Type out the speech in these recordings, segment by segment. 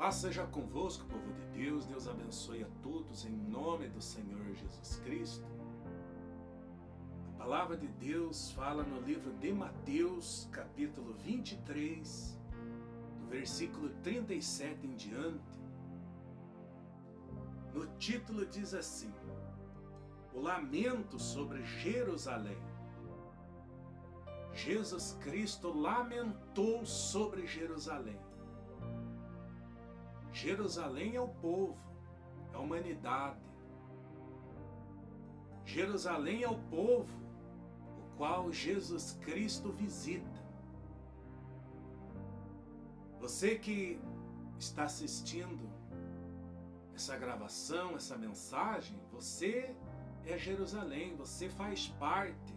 Paz seja convosco, povo de Deus. Deus abençoe a todos em nome do Senhor Jesus Cristo. A palavra de Deus fala no livro de Mateus, capítulo 23, do versículo 37 em diante. No título diz assim: o lamento sobre Jerusalém. Jesus Cristo lamentou sobre Jerusalém. Jerusalém é o povo, é a humanidade. Jerusalém é o povo, o qual Jesus Cristo visita. Você que está assistindo essa gravação, essa mensagem, você é Jerusalém, você faz parte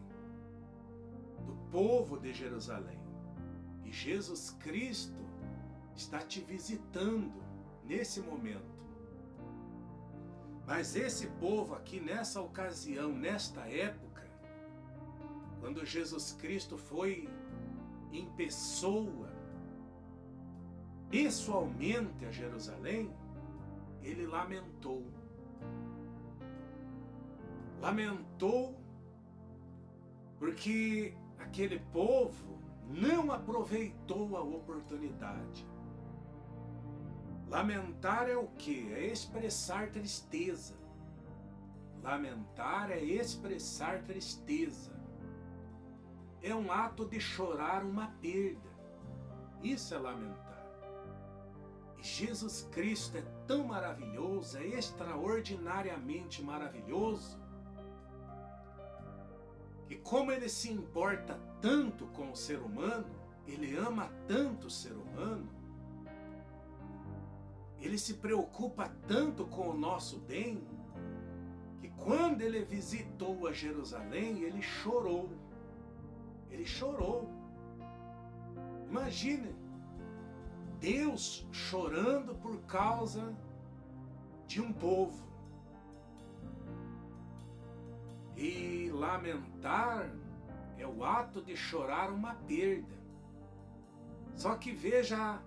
do povo de Jerusalém. E Jesus Cristo está te visitando nesse momento. Mas esse povo aqui, nessa ocasião, nesta época, quando Jesus Cristo foi em pessoa, pessoalmente a Jerusalém, ele lamentou. Lamentou porque aquele povo não aproveitou a oportunidade. Lamentar é o quê? É expressar tristeza. Lamentar é expressar tristeza. É um ato de chorar uma perda. Isso é lamentar. E Jesus Cristo é tão maravilhoso, é extraordinariamente maravilhoso, que como ele se importa tanto com o ser humano, ele ama tanto o ser humano, ele se preocupa tanto com o nosso bem, que quando ele visitou a Jerusalém, ele chorou. Ele chorou. Imagine, Deus chorando por causa de um povo. E lamentar é o ato de chorar uma perda. Só que veja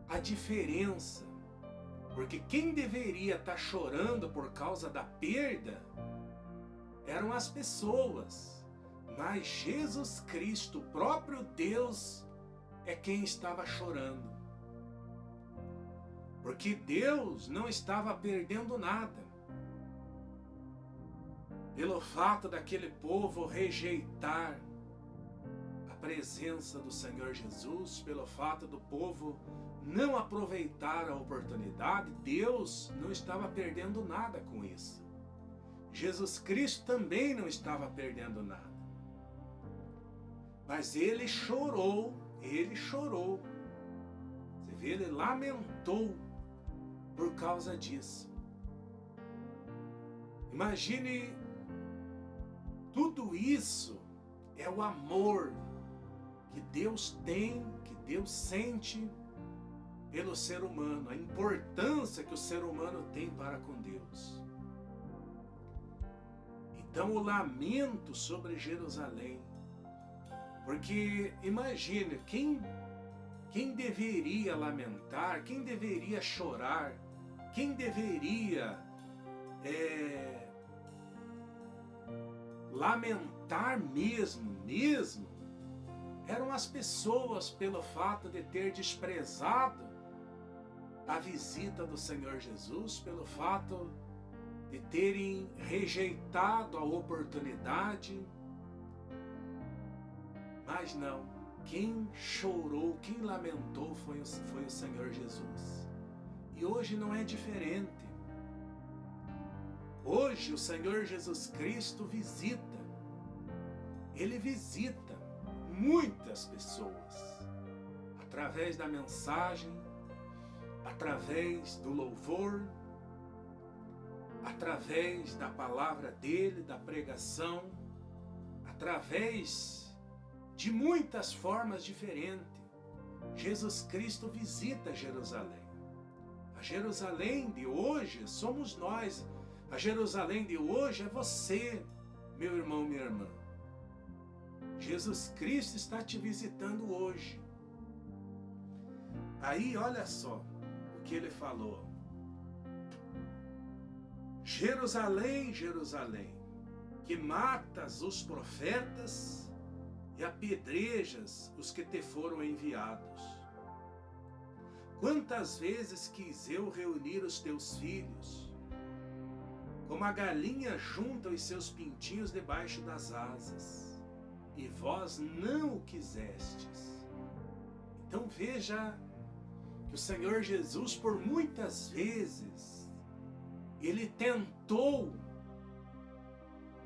a diferença. Porque quem deveria estar chorando por causa da perda eram as pessoas. Mas Jesus Cristo, o próprio Deus, é quem estava chorando. Porque Deus não estava perdendo nada. Pelo fato daquele povo rejeitar a presença do Senhor Jesus, pelo fato do povo não aproveitar a oportunidade, Deus não estava perdendo nada com isso. Jesus Cristo também não estava perdendo nada. Mas ele chorou, ele chorou. Você vê, ele lamentou por causa disso. Imagine, tudo isso é o amor que Deus tem, que Deus sente pelo ser humano, a importância que o ser humano tem para com Deus. Então o lamento sobre Jerusalém, porque imagine, quem deveria lamentar, quem deveria chorar, quem deveria lamentar mesmo, eram as pessoas pelo fato de ter desprezado a visita do Senhor Jesus, pelo fato de terem rejeitado a oportunidade. Mas não, quem chorou, quem lamentou foi o Senhor Jesus. E hoje não é diferente. Hoje o Senhor Jesus Cristo visita. Ele visita muitas pessoas através da mensagem, através do louvor, através da palavra dele, da pregação, através de muitas formas diferentes. Jesus Cristo visita Jerusalém. A Jerusalém de hoje somos nós. A Jerusalém de hoje é você, meu irmão, minha irmã. Jesus Cristo está te visitando hoje. Aí, olha só, o que ele falou: Jerusalém, Jerusalém, que matas os profetas e apedrejas os que te foram enviados. Quantas vezes quis eu reunir os teus filhos, como a galinha junta os seus pintinhos debaixo das asas, e vós não o quisestes. Então veja que o Senhor Jesus, por muitas vezes, ele tentou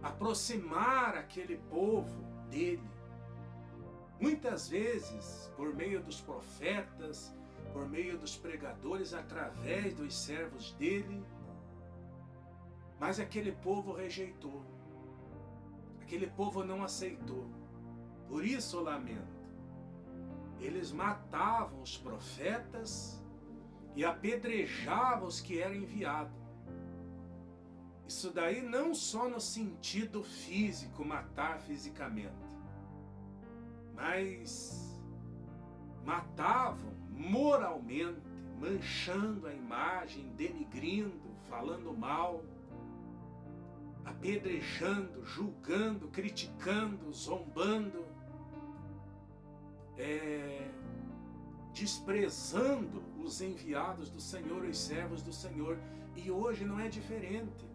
aproximar aquele povo dele. Muitas vezes, por meio dos profetas, por meio dos pregadores, através dos servos dele, mas aquele povo rejeitou. Aquele povo não aceitou. Por isso eu lamento. Eles matavam os profetas e apedrejavam os que eram enviados. Isso daí não só no sentido físico, matar fisicamente, mas matavam moralmente, manchando a imagem, denigrindo, falando mal, apedrejando, julgando, criticando, zombando, desprezando os enviados do Senhor, os servos do Senhor. E hoje não é diferente.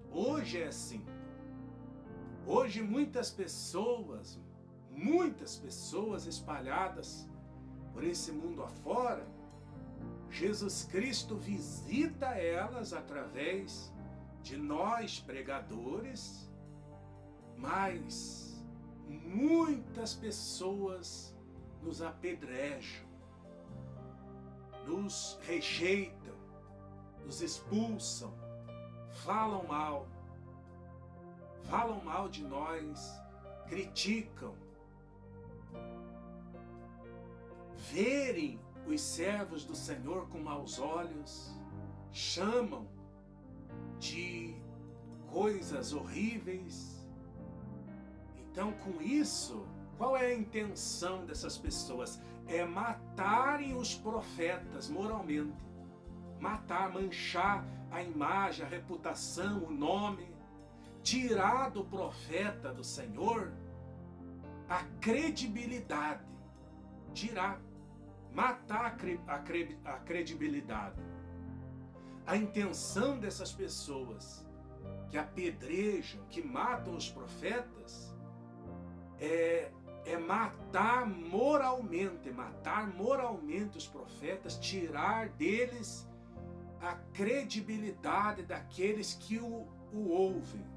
Hoje é assim. Hoje muitas pessoas espalhadas por esse mundo afora, Jesus Cristo visita elas através de nós pregadores, mas muitas pessoas nos apedrejam, nos rejeitam, nos expulsam, falam mal de nós, criticam. Verem os servos do Senhor com maus olhos, chamam de coisas horríveis. Então, com isso, qual é a intenção dessas pessoas? É matarem os profetas moralmente. Matar, manchar a imagem, a reputação, o nome. Tirar do profeta do Senhor a credibilidade. Tirar. Matar a credibilidade. A intenção dessas pessoas que apedrejam, que matam os profetas, é matar moralmente os profetas, tirar deles a credibilidade daqueles que o ouvem.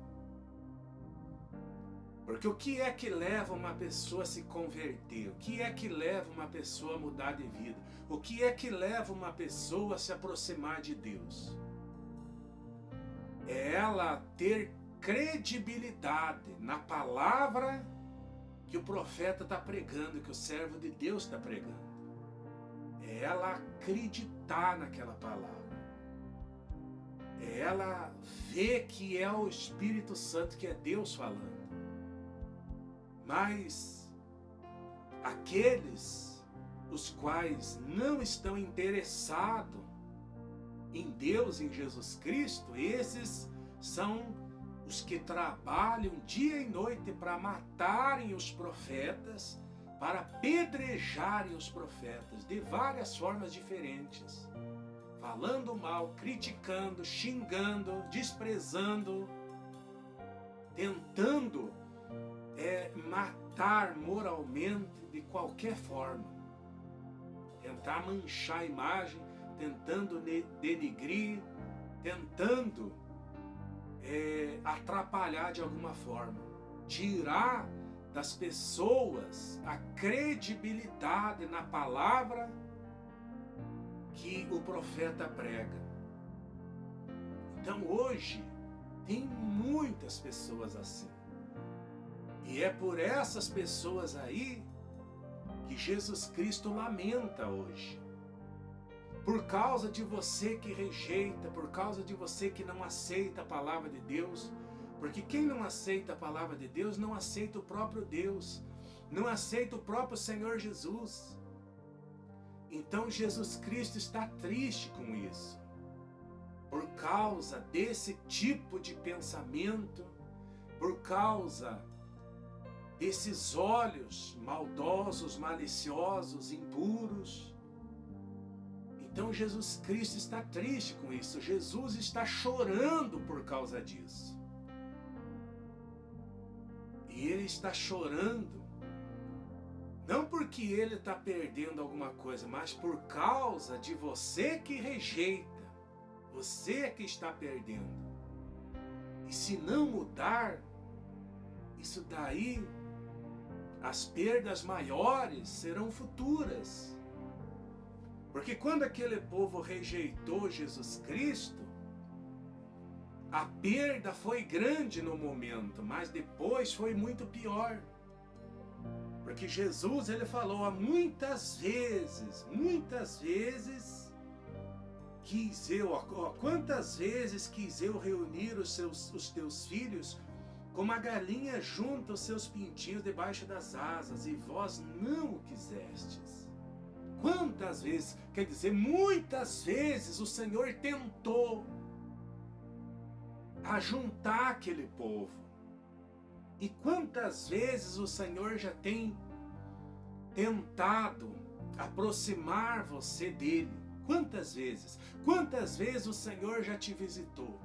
Porque o que é que leva uma pessoa a se converter? O que é que leva uma pessoa a mudar de vida? O que é que leva uma pessoa a se aproximar de Deus? É ela ter credibilidade na palavra que o profeta está pregando, que o servo de Deus está pregando. É ela acreditar naquela palavra. É ela ver que é o Espírito Santo, que é Deus falando. Mas aqueles os quais não estão interessados em Deus, em Jesus Cristo, esses são os que trabalham dia e noite para matarem os profetas, para apedrejarem os profetas de várias formas diferentes, falando mal, criticando, xingando, desprezando, tentando matar moralmente de qualquer forma, tentar manchar a imagem, tentando denigrir, tentando atrapalhar de alguma forma, tirar das pessoas a credibilidade na palavra que o profeta prega. Então hoje tem muitas pessoas assim. E é por essas pessoas aí que Jesus Cristo lamenta hoje. Por causa de você que rejeita, por causa de você que não aceita a palavra de Deus, porque quem não aceita a palavra de Deus não aceita o próprio Deus, não aceita o próprio Senhor Jesus. Então Jesus Cristo está triste com isso, por causa desse tipo de pensamento, por causa desses olhos maldosos, maliciosos, impuros. Então Jesus Cristo está triste com isso, Jesus está chorando por causa disso. E ele está chorando, não porque ele está perdendo alguma coisa, mas por causa de você que rejeita, você que está perdendo. E se não mudar, isso daí, as perdas maiores serão futuras. Porque quando aquele povo rejeitou Jesus Cristo, a perda foi grande no momento, mas depois foi muito pior. Porque Jesus, ele falou muitas vezes, quantas vezes quis eu reunir os teus filhos, como a galinha junta os seus pintinhos debaixo das asas, e vós não o quisestes. Quantas vezes, quer dizer, muitas vezes o Senhor tentou ajuntar aquele povo. E quantas vezes o Senhor já tem tentado aproximar você dele? Quantas vezes? Quantas vezes o Senhor já te visitou?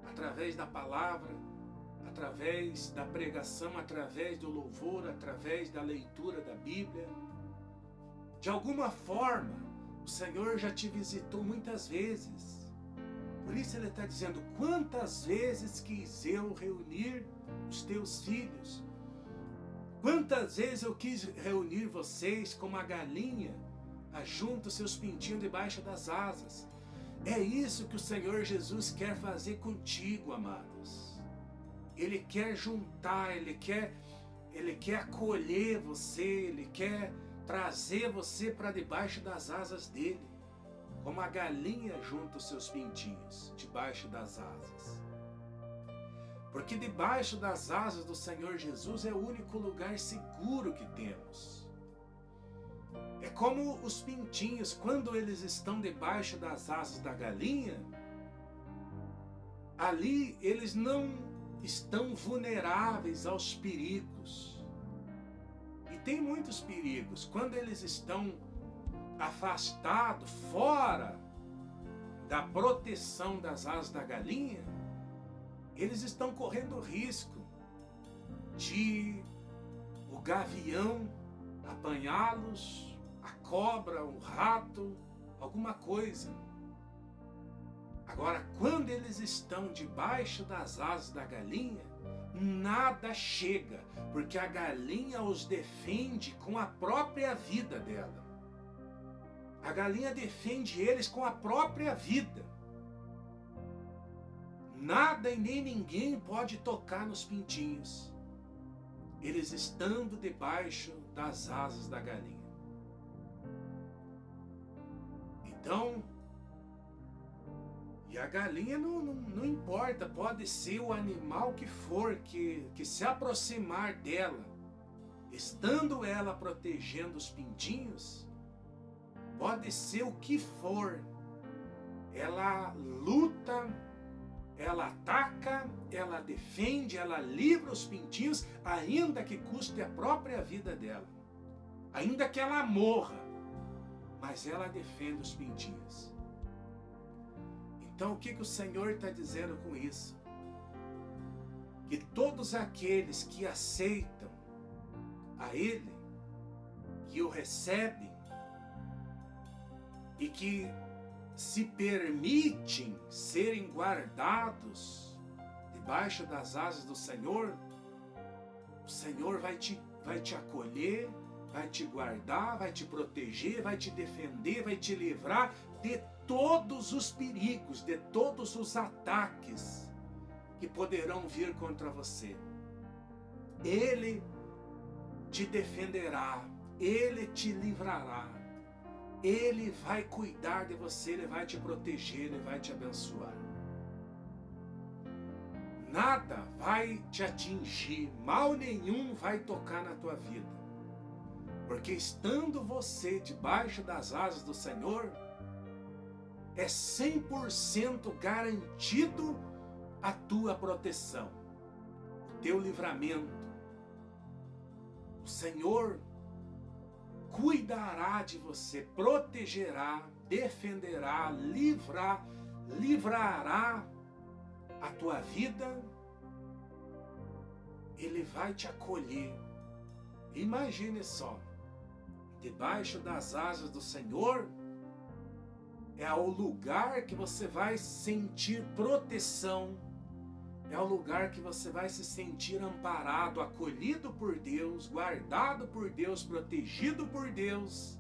Através da palavra, através da pregação, através do louvor, através da leitura da Bíblia. De alguma forma, o Senhor já te visitou muitas vezes. Por isso ele está dizendo, quantas vezes quis eu reunir os teus filhos? Quantas vezes eu quis reunir vocês como a galinha ajunta os seus pintinhos debaixo das asas? É isso que o Senhor Jesus quer fazer contigo, amados. Ele quer juntar, Ele quer acolher você, Ele quer trazer você para debaixo das asas dele, como a galinha junta os seus pintinhos debaixo das asas. Porque debaixo das asas do Senhor Jesus é o único lugar seguro que temos. É como os pintinhos, quando eles estão debaixo das asas da galinha, ali eles não estão vulneráveis aos perigos. E tem muitos perigos. Quando eles estão afastados, fora da proteção das asas da galinha, eles estão correndo risco de o gavião apanhá-los, a cobra, o rato, alguma coisa. Agora, quando eles estão debaixo das asas da galinha, nada chega, porque a galinha os defende com a própria vida dela. A galinha defende eles com a própria vida. Nada e nem ninguém pode tocar nos pintinhos, eles estando debaixo das asas da galinha. Então, e a galinha não importa, pode ser o animal que for, que se aproximar dela, estando ela protegendo os pintinhos, pode ser o que for, ela luta, ela ataca, ela defende, ela livra os pintinhos, ainda que custe a própria vida dela, ainda que ela morra, mas ela defende os pintinhos. Então o que o Senhor está dizendo com isso? Que todos aqueles que aceitam a Ele, que o recebem e que se permitem serem guardados debaixo das asas do Senhor, o Senhor vai te acolher, vai te guardar, vai te proteger, vai te defender, vai te livrar de todos os perigos, de todos os ataques que poderão vir contra você. Ele te defenderá, Ele te livrará, Ele vai cuidar de você, Ele vai te proteger, Ele vai te abençoar. Nada vai te atingir, mal nenhum vai tocar na tua vida, Porque estando você debaixo das asas do Senhor, é 100% garantido a tua proteção, o teu livramento. O Senhor cuidará de você, protegerá, defenderá, livrará a tua vida. Ele vai te acolher. Imagine só, debaixo das asas do Senhor é o lugar que você vai sentir proteção, é o lugar que você vai se sentir amparado, acolhido por Deus, guardado por Deus, protegido por Deus.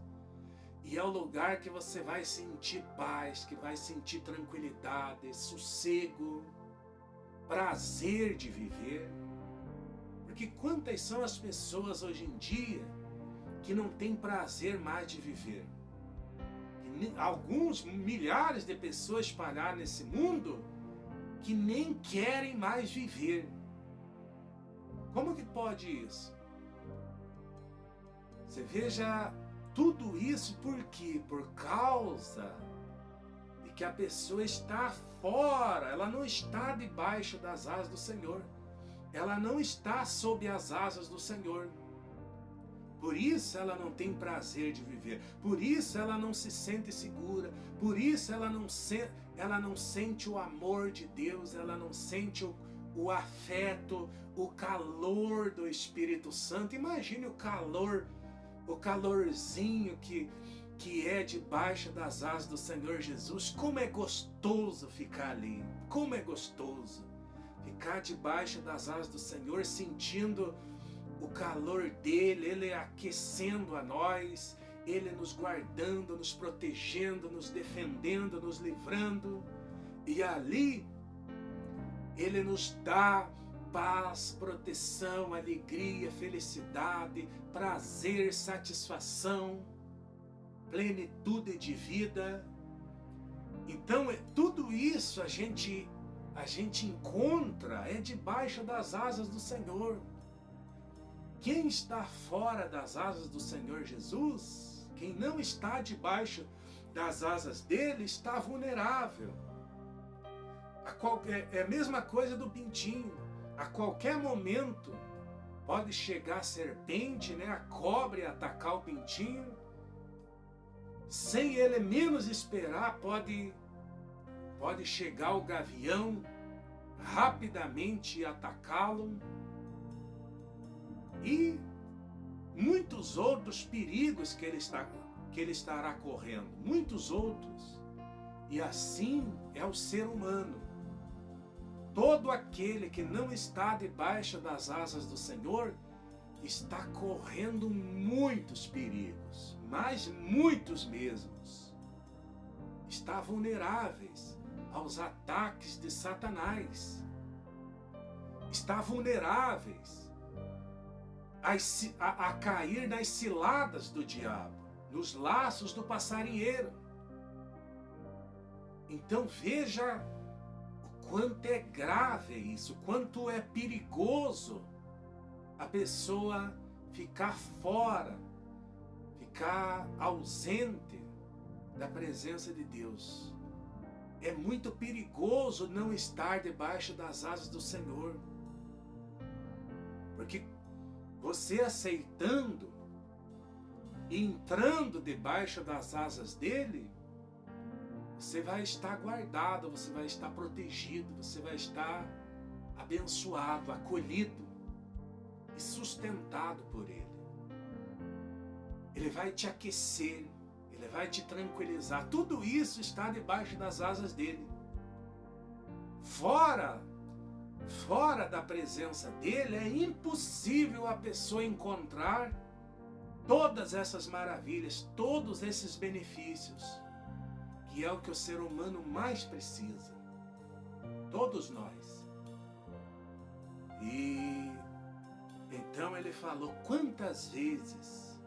E é o lugar que você vai sentir paz, que vai sentir tranquilidade, sossego, prazer de viver. Porque quantas são as pessoas hoje em dia que não têm prazer mais de viver? Alguns milhares de pessoas espalhadas nesse mundo que nem querem mais viver. Como que pode isso? Você veja tudo isso por quê? Por causa de que a pessoa está fora, ela não está debaixo das asas do Senhor. Ela não está sob as asas do Senhor. Por isso ela não tem prazer de viver. Por isso ela não se sente segura. Por isso ela não sente o amor de Deus. Ela não sente o afeto, o calor do Espírito Santo. Imagine o calorzinho que é debaixo das asas do Senhor Jesus. Como é gostoso ficar ali. Como é gostoso ficar debaixo das asas do Senhor, sentindo o calor dele, ele aquecendo a nós, ele nos guardando, nos protegendo, nos defendendo, nos livrando. E ali ele nos dá paz, proteção, alegria, felicidade, prazer, satisfação, plenitude de vida. Então tudo isso a gente encontra debaixo das asas do Senhor. Quem está fora das asas do Senhor Jesus, quem não está debaixo das asas dele, está vulnerável. É a mesma coisa do pintinho. A qualquer momento pode chegar a serpente, a cobra, e atacar o pintinho. Sem ele menos esperar, pode chegar o gavião rapidamente atacá-lo. E muitos outros perigos que ele estará correndo. Muitos outros. E assim é o ser humano. Todo aquele que não está debaixo das asas do Senhor está correndo muitos perigos, mas muitos mesmos. Está vulneráveis aos ataques de Satanás. Está vulneráveis a cair nas ciladas do diabo, nos laços do passarinheiro. Então veja o quanto é grave isso, o quanto é perigoso a pessoa ficar fora, ficar ausente da presença de Deus. É muito perigoso não estar debaixo das asas do Senhor. Porque você aceitando e entrando debaixo das asas dele, você vai estar guardado, você vai estar protegido, você vai estar abençoado, acolhido e sustentado por ele. Ele vai te aquecer, ele vai te tranquilizar. Tudo isso está debaixo das asas dele. Fora da presença dele, é impossível a pessoa encontrar todas essas maravilhas, todos esses benefícios, que é o que o ser humano mais precisa. Todos nós. E então ele falou quantas vezes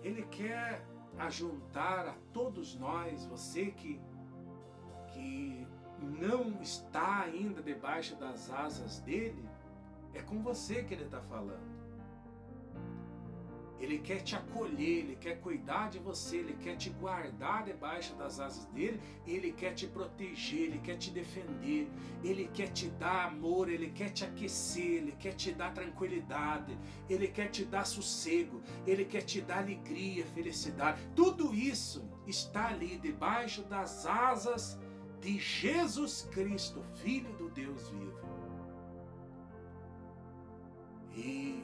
ele quer ajuntar a todos nós, você que não está ainda debaixo das asas dele, é com você que ele está falando. Ele quer te acolher, Ele quer cuidar de você, Ele quer te guardar debaixo das asas dele, Ele quer te proteger, Ele quer te defender, Ele quer te dar amor, Ele quer te aquecer, Ele quer te dar tranquilidade, Ele quer te dar sossego, Ele quer te dar alegria, felicidade. Tudo isso está ali debaixo das asas de Jesus Cristo, Filho do Deus vivo. E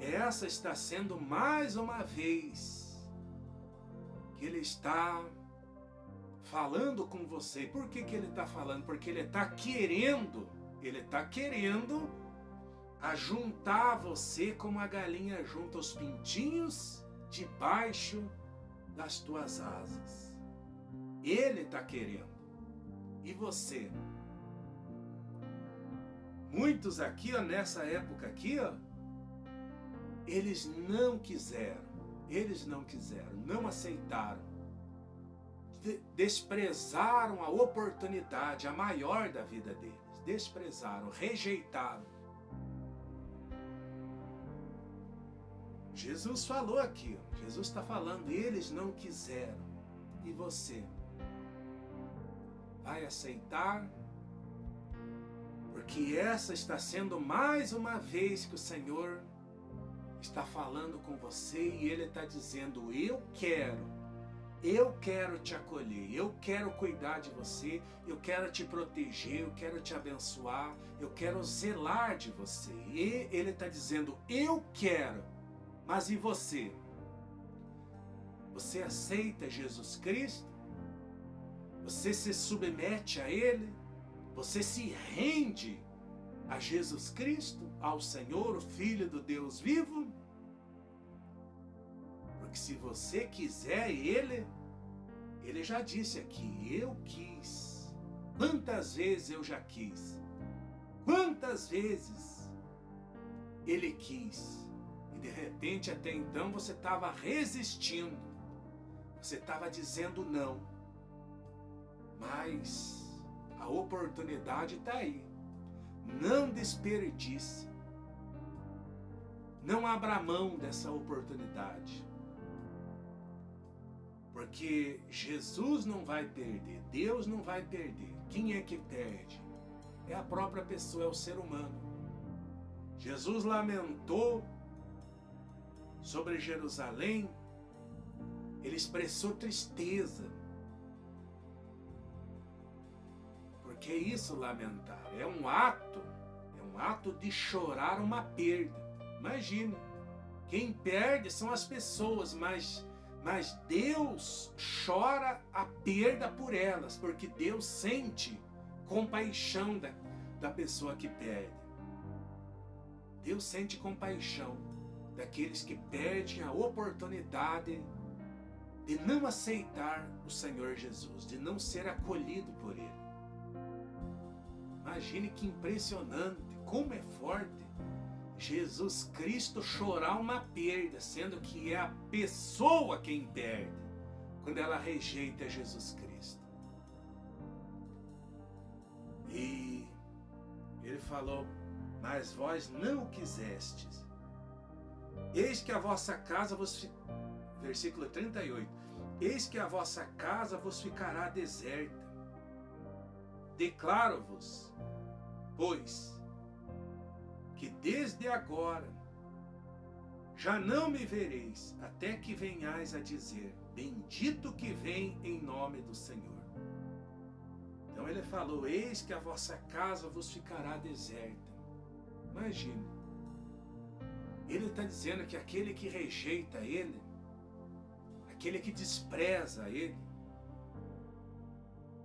essa está sendo mais uma vez que Ele está falando com você. Por que Ele está falando? Porque Ele está querendo ajuntar você como a galinha junta os pintinhos debaixo das tuas asas. Ele está querendo. E você? Muitos aqui, ó, nessa época aqui, ó, eles não quiseram, não aceitaram, desprezaram a oportunidade, a maior da vida deles, desprezaram, rejeitaram. Jesus falou aqui, Jesus está falando, eles não quiseram, e você vai aceitar? Porque essa está sendo mais uma vez que o Senhor está falando com você e Ele está dizendo, eu quero te acolher, eu quero cuidar de você, eu quero te proteger, eu quero te abençoar, eu quero zelar de você. E Ele está dizendo, eu quero, mas e você? Você aceita Jesus Cristo? Você se submete a Ele? Você se rende a Jesus Cristo, ao Senhor, o Filho do Deus vivo? Porque se você quiser Ele já disse aqui, eu quis. Quantas vezes eu já quis? Quantas vezes Ele quis? E de repente até então você estava resistindo. Você estava dizendo não. Mas a oportunidade está aí. Não desperdice. Não abra mão dessa oportunidade. Porque Jesus não vai perder. Deus não vai perder. Quem é que perde? É a própria pessoa, é o ser humano. Jesus lamentou sobre Jerusalém. Ele expressou tristeza. Que é isso, lamentar? É um ato de chorar uma perda. Imagina, quem perde são as pessoas, mas Deus chora a perda por elas, porque Deus sente compaixão da pessoa que perde. Deus sente compaixão daqueles que perdem a oportunidade de não aceitar o Senhor Jesus, de não ser acolhido por Ele. Imagine que impressionante, como é forte Jesus Cristo chorar uma perda, sendo que é a pessoa quem perde, quando ela rejeita Jesus Cristo. E Ele falou, mas vós não o quisestes. Eis que a vossa casa vos... Versículo 38. Eis que a vossa casa vos ficará deserta. Declaro-vos, pois, que desde agora já não me vereis, até que venhais a dizer, bendito que vem em nome do Senhor. Então Ele falou, eis que a vossa casa vos ficará deserta. Imagina, Ele está dizendo que aquele que rejeita Ele, aquele que despreza Ele,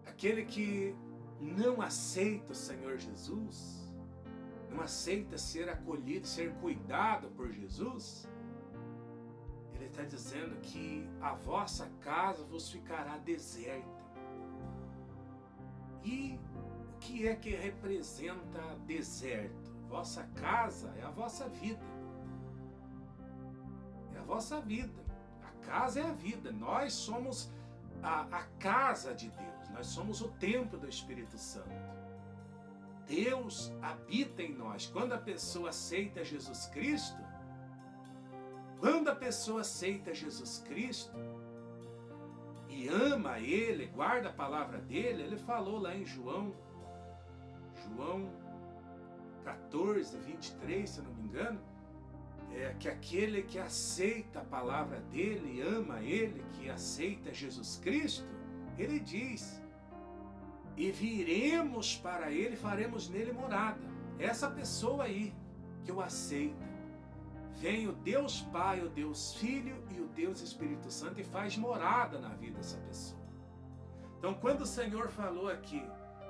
aquele que não aceita o Senhor Jesus, não aceita ser acolhido, ser cuidado por Jesus, Ele está dizendo que a vossa casa vos ficará deserta. E o que é que representa deserto? Vossa casa é a vossa vida. É a vossa vida. A casa é a vida. Nós somos a casa de Deus. Nós somos o templo do Espírito Santo. Deus habita em nós. Quando a pessoa aceita Jesus Cristo, Quando a pessoa aceita Jesus Cristo e ama Ele, guarda a palavra dele, ele falou lá em João 14, 23, se eu não me engano, que aquele que aceita a palavra dele, ama Ele, que aceita Jesus Cristo, ele diz, e viremos para Ele, faremos nele morada. Essa pessoa aí que o aceita, vem o Deus Pai, o Deus Filho e o Deus Espírito Santo e faz morada na vida dessa pessoa. Então, quando o Senhor falou aqui,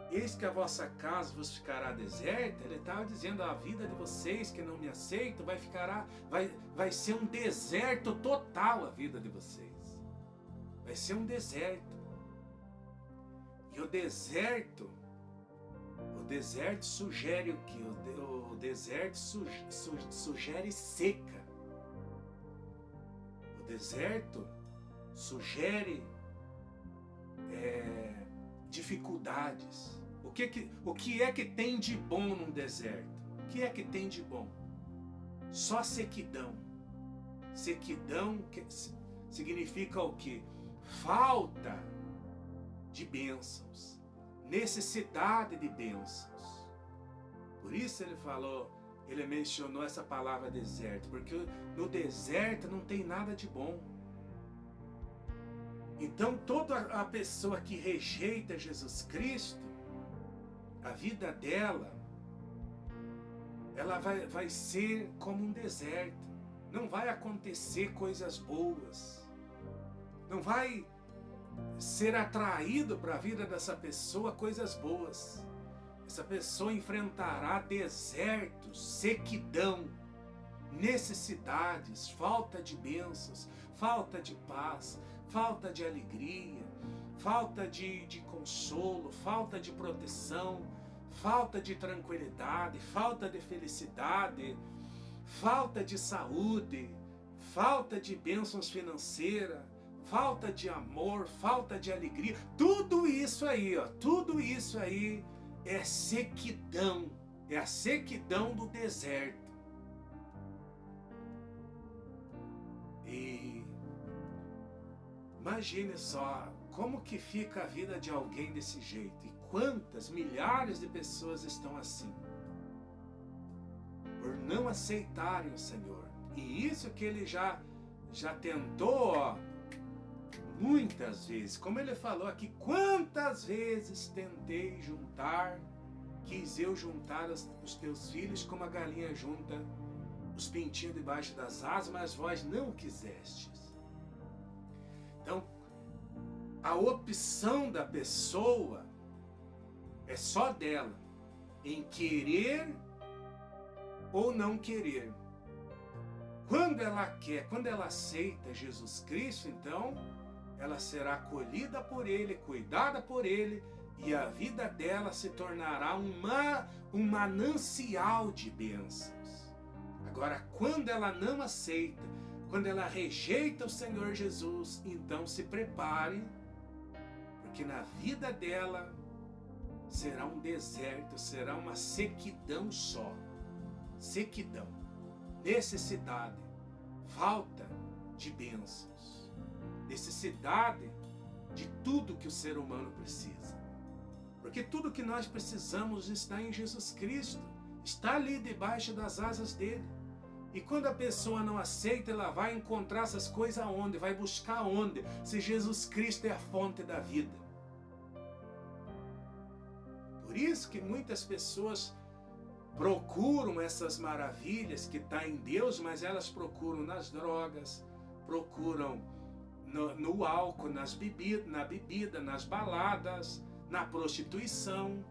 eis que a vossa casa vos ficará deserta, Ele estava dizendo, a vida de vocês que não me aceitam vai ser um deserto total, a vida de vocês. Vai ser um deserto. E o deserto sugere o quê? O deserto sugere seca. O deserto sugere dificuldades. O que é que tem de bom num deserto? O que é que tem de bom? Só sequidão. Sequidão significa o quê? Falta de bênçãos, necessidade de bênçãos. Por isso ele mencionou essa palavra deserto, porque no deserto não tem nada de bom. Então toda a pessoa que rejeita Jesus Cristo, a vida dela, ela vai ser como um deserto. Não vai acontecer coisas boas. Não vai ser atraído para a vida dessa pessoa coisas boas. Essa pessoa enfrentará desertos, sequidão, necessidades, falta de bênçãos, falta de paz, falta de alegria, falta de consolo, falta de proteção, falta de tranquilidade, falta de felicidade, falta de saúde, falta de bênçãos financeiras, falta de amor, falta de alegria. Tudo isso aí é sequidão, é a sequidão do deserto. E imagine só como que fica a vida de alguém desse jeito, e quantas milhares de pessoas estão assim, por não aceitarem o Senhor. E isso que ele já tentou, muitas vezes, como ele falou aqui, quantas vezes quis eu juntar os teus filhos como a galinha junta os pintinhos debaixo das asas, mas vós não quisestes. Então, a opção da pessoa é só dela, em querer ou não querer. Quando ela quer, quando ela aceita Jesus Cristo, então ela será acolhida por Ele, cuidada por Ele, e a vida dela se tornará um manancial de bênçãos. Agora, quando ela não aceita, quando ela rejeita o Senhor Jesus, então se prepare, porque na vida dela será um deserto, será uma sequidão só. Sequidão, necessidade, falta de bênçãos, necessidade de tudo que o ser humano precisa. Porque tudo que nós precisamos está em Jesus Cristo, está ali debaixo das asas dele. E quando a pessoa não aceita, ela vai encontrar essas coisas aonde? Vai buscar onde? Se Jesus Cristo é a fonte da vida. Por isso que muitas pessoas procuram essas maravilhas que está em Deus, mas elas procuram nas drogas, procuram no álcool, na bebida, nas baladas, na prostituição,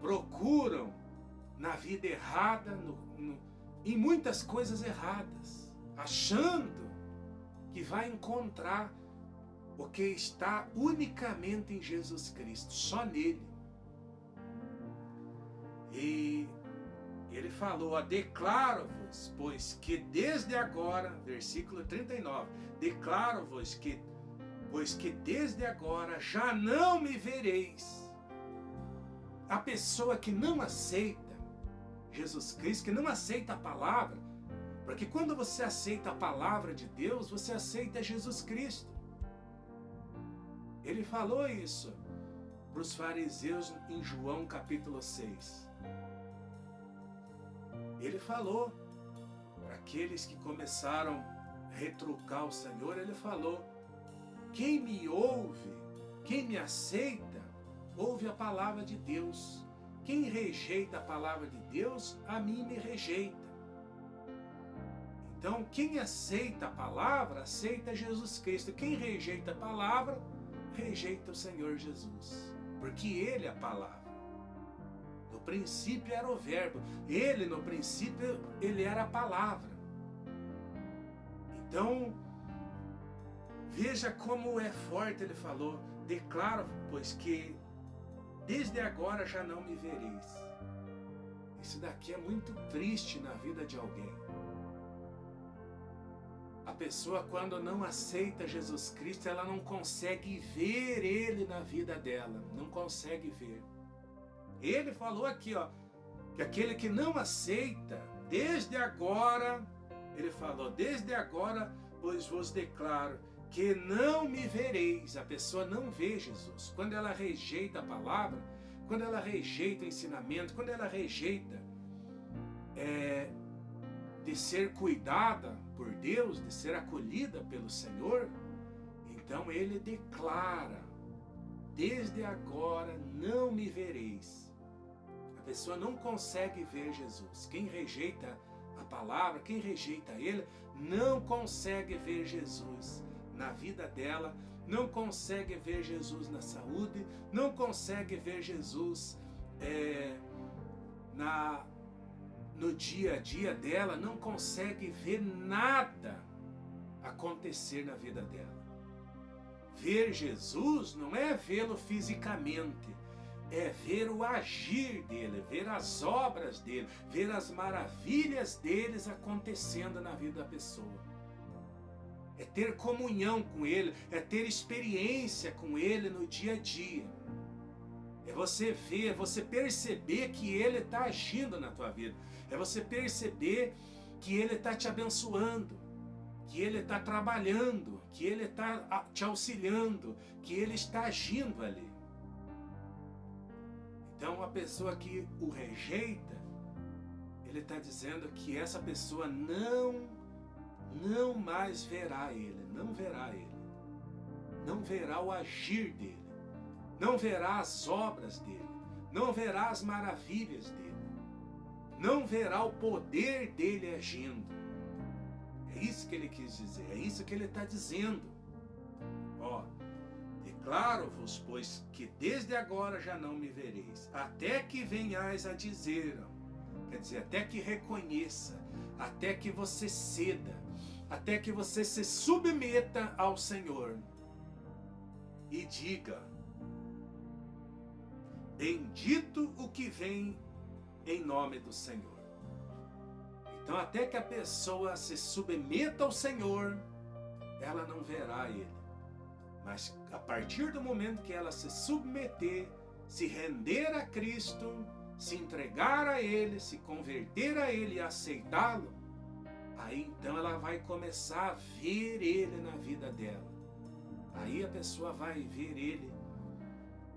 procuram na vida errada, em muitas coisas erradas, achando que vai encontrar o que está unicamente em Jesus Cristo, só nele. E ele falou, declaro-vos, pois que desde agora, versículo 39, declaro-vos que, pois que desde agora já não me vereis. A pessoa que não aceita Jesus Cristo, que não aceita a palavra, Porque quando você aceita a palavra de Deus, você aceita Jesus Cristo. Ele falou isso para os fariseus em João capítulo 6. Ele falou para aqueles que começaram a retrucar o Senhor, ele falou: quem me ouve, quem me aceita, ouve a palavra de Deus. Quem rejeita a palavra de Deus, a mim me rejeita. Então, quem aceita a palavra, aceita Jesus Cristo. Quem rejeita a palavra, rejeita o Senhor Jesus. Porque Ele é a palavra. No princípio era o verbo. Ele, no princípio, Ele era a palavra. Então, veja como é forte, ele falou: declaro, pois que desde agora já não me vereis. Isso daqui é muito triste na vida de alguém. A pessoa, quando não aceita Jesus Cristo, ela não consegue ver Ele na vida dela. Não consegue ver. Ele falou aqui, ó, que aquele que não aceita, desde agora, ele falou: desde agora, pois vos declaro que não me vereis. A pessoa não vê Jesus. Quando ela rejeita a palavra, quando ela rejeita o ensinamento, quando ela rejeita de ser cuidada por Deus, de ser acolhida pelo Senhor, então ele declara: desde agora não me vereis. A pessoa não consegue ver Jesus. Quem rejeita a palavra, quem rejeita Ele, não consegue ver Jesus na vida dela, não consegue ver Jesus na saúde, não consegue ver Jesus no dia a dia dela, não consegue ver nada acontecer na vida dela. Ver Jesus não é vê-lo fisicamente, é ver o agir dele, ver as obras dele, ver as maravilhas deles acontecendo na vida da pessoa. É ter comunhão com ele, é ter experiência com ele no dia a dia. É você ver, é você perceber que ele está agindo na tua vida. É você perceber que ele está te abençoando, que ele está trabalhando, que ele está te auxiliando, que ele está agindo ali. Então, a pessoa que o rejeita, ele está dizendo que essa pessoa não mais verá ele, não verá ele, não verá o agir dele, não verá as obras dele, não verá as maravilhas dele, não verá o poder dele agindo. É isso que ele quis dizer, é isso que ele está dizendo. Ó, declaro-vos, pois, que desde agora já não me vereis, até que venhais a dizer, quer dizer, até que reconheça, até que você ceda, até que você se submeta ao Senhor e diga: bendito o que vem em nome do Senhor. Então, até que a pessoa se submeta ao Senhor, ela não verá Ele. Mas a partir do momento que ela se submeter, se render a Cristo, se entregar a Ele, se converter a Ele e aceitá-lo, aí então ela vai começar a ver Ele na vida dela. Aí a pessoa vai ver Ele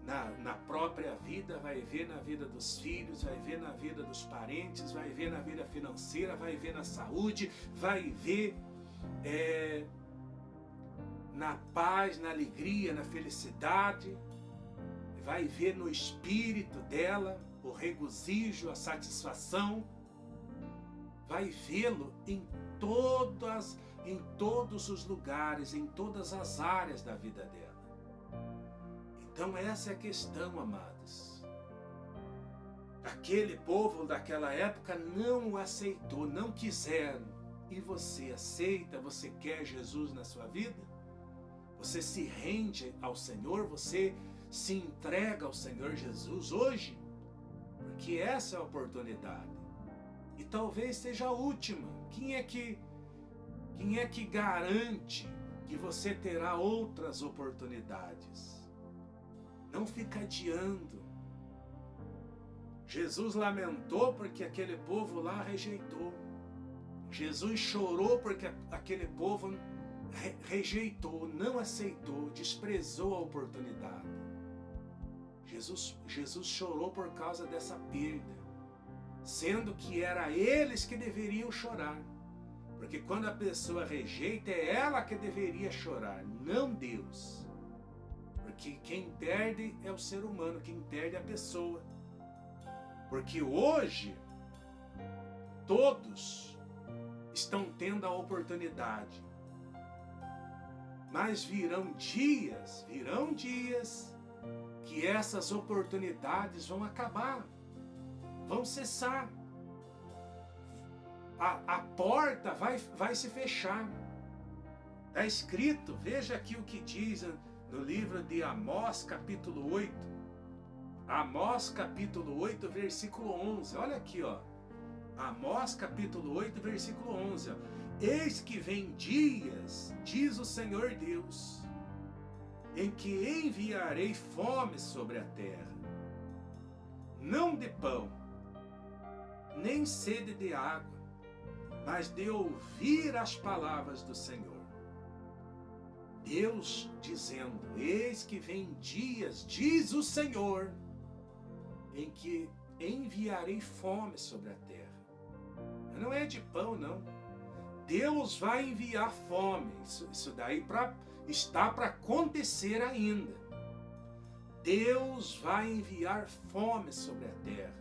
na própria vida, vai ver na vida dos filhos, vai ver na vida dos parentes, vai ver na vida financeira, vai ver na saúde, vai ver na paz, na alegria, na felicidade, vai ver no espírito dela o regozijo, a satisfação, vai vê-lo em todos os lugares, em todas as áreas da vida dela. Então essa é a questão, amados. Aquele povo daquela época não o aceitou, não quiseram. E você aceita, você quer Jesus na sua vida? Você se rende ao Senhor, você se entrega ao Senhor Jesus hoje? Porque essa é a oportunidade. E talvez seja a última. Quem é que garante que você terá outras oportunidades? Não fica adiando. Jesus lamentou porque aquele povo lá rejeitou. Jesus chorou porque aquele povo rejeitou, não aceitou, desprezou a oportunidade. Jesus chorou por causa dessa perda, sendo que era eles que deveriam chorar. Porque quando a pessoa rejeita, é ela que deveria chorar, não Deus. Porque quem perde é o ser humano, quem perde é a pessoa. Porque hoje, todos estão tendo a oportunidade. Mas virão dias que essas oportunidades vão acabar, vão cessar. A porta vai se fechar. Está escrito, veja aqui o que diz no livro de Amós, capítulo 8. Amós, capítulo 8, versículo 11. Olha aqui, ó. Amós, capítulo 8, versículo 11. Ó. Eis que vem dias, diz o Senhor Deus, em que enviarei fome sobre a terra, não de pão, nem sede de água, mas de ouvir as palavras do Senhor. Deus dizendo, eis que vem dias, diz o Senhor, em que enviarei fome sobre a terra. Não é de pão, não. Deus vai enviar fome. Isso daí está para acontecer ainda. Deus vai enviar fome sobre a terra.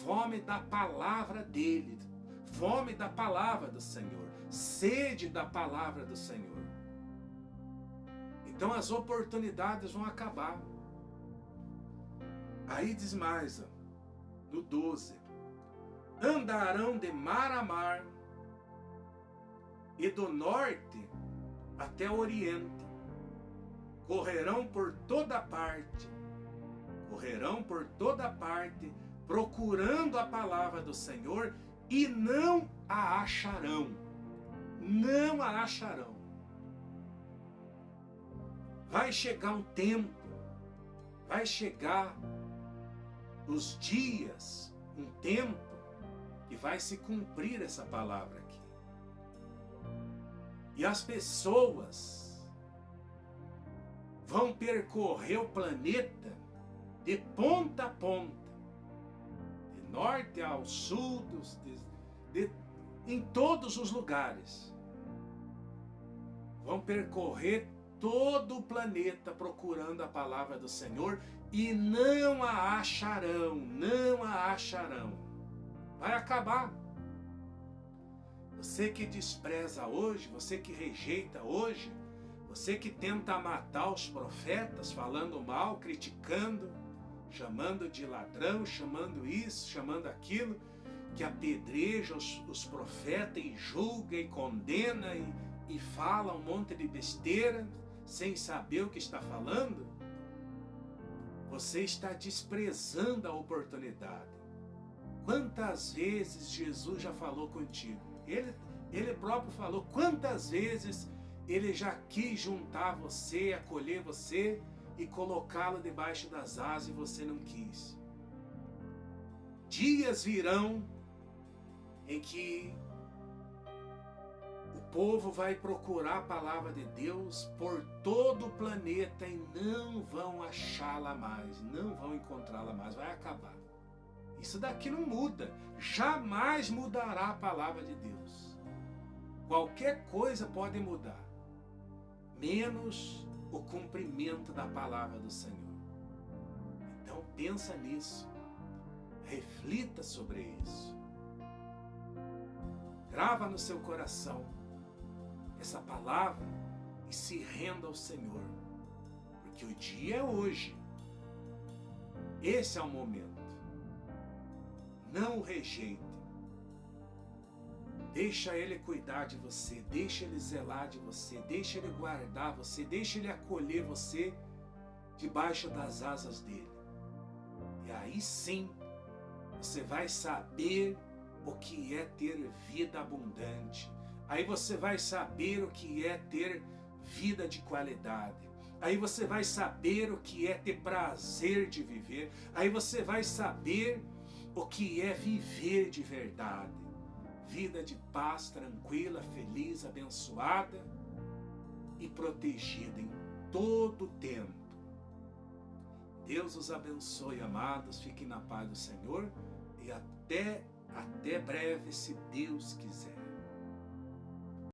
Fome da palavra dele. Fome da palavra do Senhor. Sede da palavra do Senhor. Então as oportunidades vão acabar. Aí diz mais, no 12. Andarão de mar a mar, e do norte até o oriente. Correrão por toda parte, procurando a palavra do Senhor, e não a acharão. Não a acharão. Vai chegar um tempo, vai chegar os dias, um tempo, que vai se cumprir essa palavra aqui. E as pessoas vão percorrer o planeta de ponta a ponta, de norte ao sul, em todos os lugares. Vão percorrer todo o planeta procurando a palavra do Senhor e não a acharão, não a acharão. Vai acabar. Você que despreza hoje, você que rejeita hoje, você que tenta matar os profetas, falando mal, criticando, chamando de ladrão, chamando isso, chamando aquilo, que apedreja os profetas e julga e condena e fala um monte de besteira, sem saber o que está falando, você está desprezando a oportunidade. Quantas vezes Jesus já falou contigo? Ele próprio falou. Quantas vezes ele já quis juntar você, acolher você e colocá-lo debaixo das asas e você não quis. Dias virão em que o povo vai procurar a palavra de Deus por todo o planeta e não vão achá-la mais, não vão encontrá-la mais, vai acabar. Isso daqui não muda, jamais mudará a palavra de Deus. Qualquer coisa pode mudar, menos o cumprimento da palavra do Senhor. Então pensa nisso, reflita sobre isso. Grava no seu coração essa palavra e se renda ao Senhor, porque o dia é hoje. Esse é o momento. Não o rejeite. Deixa Ele cuidar de você, deixa Ele zelar de você, deixa Ele guardar você, deixa Ele acolher você debaixo das asas dEle. E aí sim, você vai saber o que é ter vida abundante. Aí você vai saber o que é ter vida de qualidade. Aí você vai saber o que é ter prazer de viver. Aí você vai saber o que é viver de verdade. vida de paz, tranquila, feliz, abençoada e protegida em todo o tempo. Deus os abençoe, amados. Fiquem na paz do Senhor e até breve, se Deus quiser.